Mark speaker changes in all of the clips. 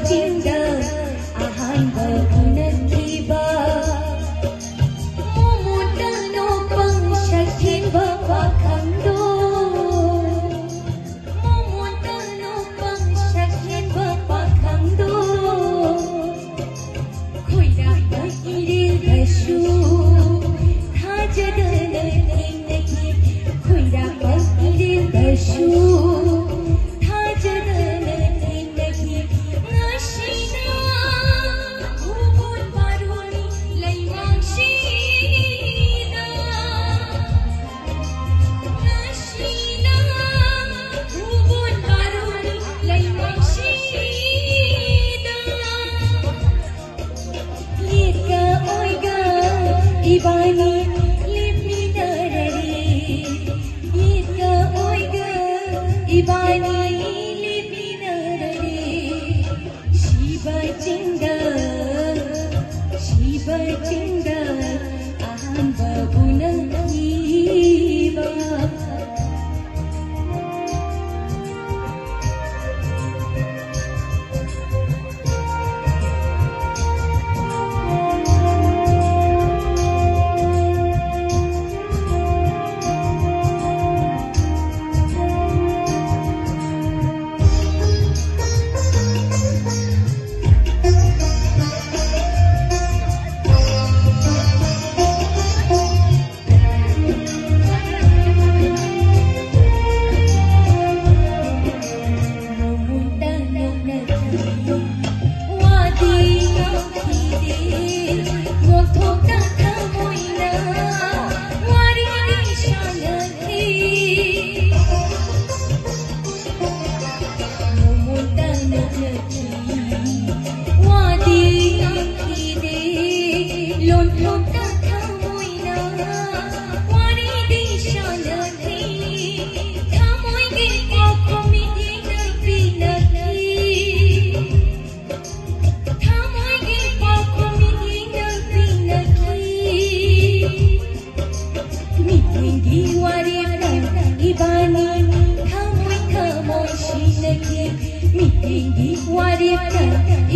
Speaker 1: cinta ahan berpunaktiba Mumutano pang syakin bapakando Mumutano pang syakin bapakando Kuira iril dashu Thajadana tinaki Kuira iril dashu Ibani lipi darari Ika oiga Ibani lipi darari Shiba cinda Aham babunaktiba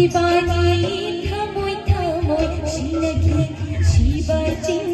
Speaker 1: Ibani thamoy thamoy sinagi Shiba cinta